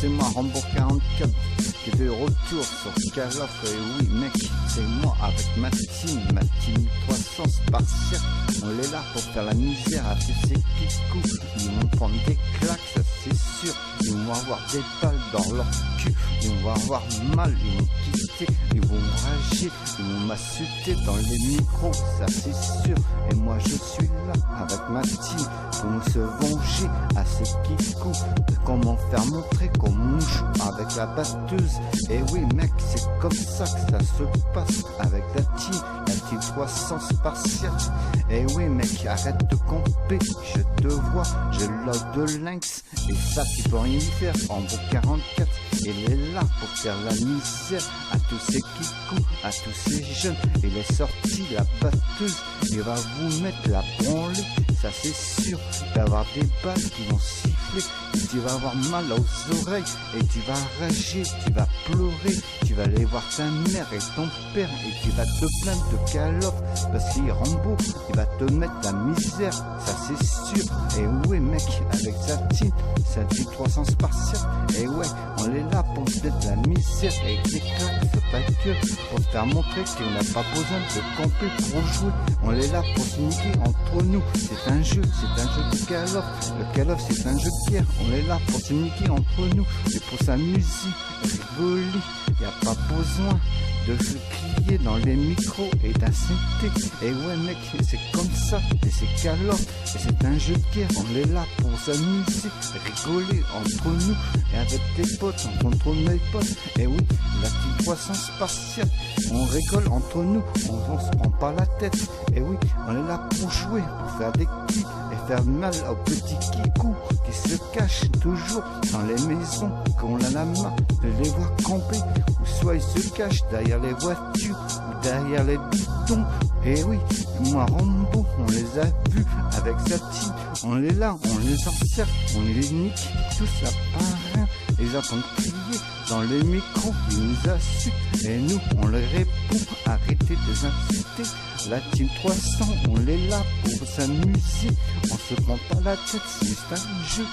c'est moi Rambo 44 qui est de retour sur Call of. Et oui mec, c'est moi avec ma team 300 spartiates. On est là pour faire la misère à tous ces kikous. Ils vont prendre des claques, ça c'est sûr. Ils vont avoir des balles dans leur cul. Ils vont avoir mal, ils vont quitter, ils vont rager, ils vont m'insulter dans les micros, ça c'est sûr. Et moi je suis là avec ma team pour nous se venger à ces kikous. Comment faire montrer comment on joue avec la batteuse. Et oui mec, c'est comme ça que ça se passe avec la team 300 spartiates. Et oui mec, arrête de camper, je te vois, j'ai l'œil de lynx. Et ça tu peux rien y faire, Rambo 44, il est là pour faire la misère à tous ces kikous, à tous ces jeunes. Il est sorti la batteuse, il va vous mettre la branlée, ça c'est sûr. Il va y avoir des balles qui vont siffler, et tu vas avoir mal aux oreilles, et tu vas rager, tu vas pleurer, tu vas aller voir ta mère et ton père, et tu vas te plaindre de Call of, parce qu'il Rambo, il va te mettre la misère, ça c'est sûr. Et oui mec, avec sa team, sa team 300 spartiates, et ouais, on est là pour te mettre la misère avec des claques, c'est pas que pour te faire montrer qu'on n'a pas besoin de camper pour jouer. On est là pour se niquer entre nous, c'est un jeu de Call of. Le Call of c'est un jeu de guerre, on est là pour se niquer entre nous et pour s'amuser, rigoler. Y a pas besoin de se crier dans les micros et d'insulter. Et ouais mec, c'est comme ça, et c'est Call of, et c'est un jeu de guerre. On est là pour s'amuser, rigoler entre nous et avec tes potes, on contrôle mes potes. Et oui, la team 300 spartiates, on rigole entre nous, on se prend pas la tête. Et oui, on est là pour jouer, pour faire des kills et faire mal aux petits kikous qui se cachent toujours dans les maisons, qu'on a la main de les voir camper, ou soit ils se cachent derrière les voitures ou derrière les bidons. Et oui, moi Rambo, on les a vus avec sa team, on est là, on les encercle, on les nique tous à part un. Ils entendent crier dans les micros, ils nous insultent et nous on leur répond, arrêtez de les insulter. La team 300, on est là pour s'amuser, on se prend pas la tête, c'est juste un jeu.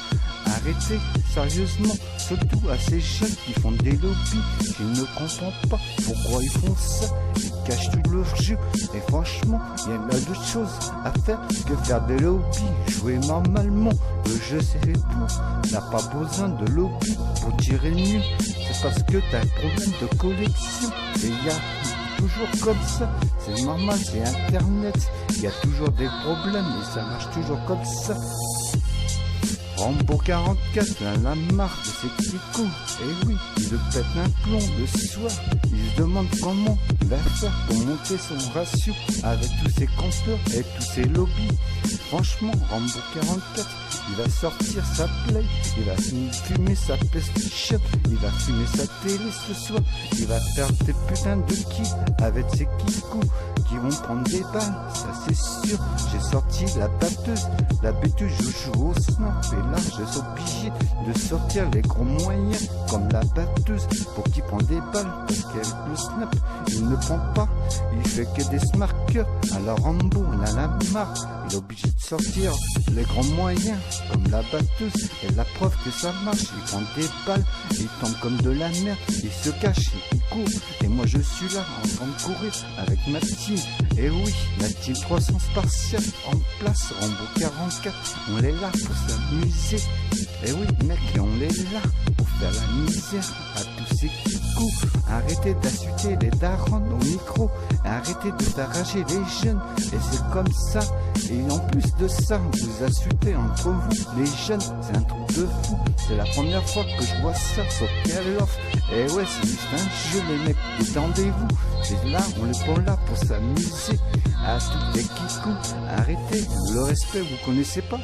Arrêtez, sérieusement, surtout à ces jeunes qui font des lobbies, je ne comprends pas pourquoi ils font ça, ils cachent tout leur jeu. Et franchement, il y a d'autres choses à faire que faire des lobbies, jouer normalement, le jeu c'est fait pour, n'a pas besoin de lobby pour tirer mieux, c'est parce que t'as un problème de collection, et il y a toujours comme ça, c'est normal, c'est internet, il y a toujours des problèmes et ça marche toujours comme ça. Rambo 44, il en a marre de ces kikous. Et oui, il le pète un plomb le soir. Il se demande comment il va faire pour monter son ratio avec tous ces campeurs et tous ces lobbies. Franchement, Rambo 44, il va sortir sa play, il va fumer sa PlayStation, il va fumer sa télé ce soir, il va faire des putains de kills avec ses kikous qui vont prendre des balles, ça c'est sûr. J'ai sorti la batteuse, je joue au snap, et là je suis obligé de sortir les gros moyens comme la batteuse pour qu'il prenne des balles, parce qu'avec le snap il ne prend pas, il fait que des smarkers. Alors Rambo on en a marre, il est obligé de sortir les grands moyens comme la batteuse, et la preuve que ça marche, il prend des balles, il tombe comme de la merde, il se cache, il court, et moi je suis là en train de courir avec ma team. Et oui, la team 300 spartiates en place, Rambo 44, on est là pour s'amuser. Et oui mec, on est là pour faire la misère à tous ces kikous. Arrêtez d'insulter les darons au micro, arrêtez de faire rager les jeunes, et c'est comme ça. Et en plus de ça, vous insultez entre vous les jeunes, c'est un truc de fou. C'est la première fois que je vois ça sur Call of. Et ouais, c'est juste un jeu les mecs, détendez-vous. C'est là, on est pas là pour s'amuser à tous les kikous. Arrêtez, le respect vous connaissez pas.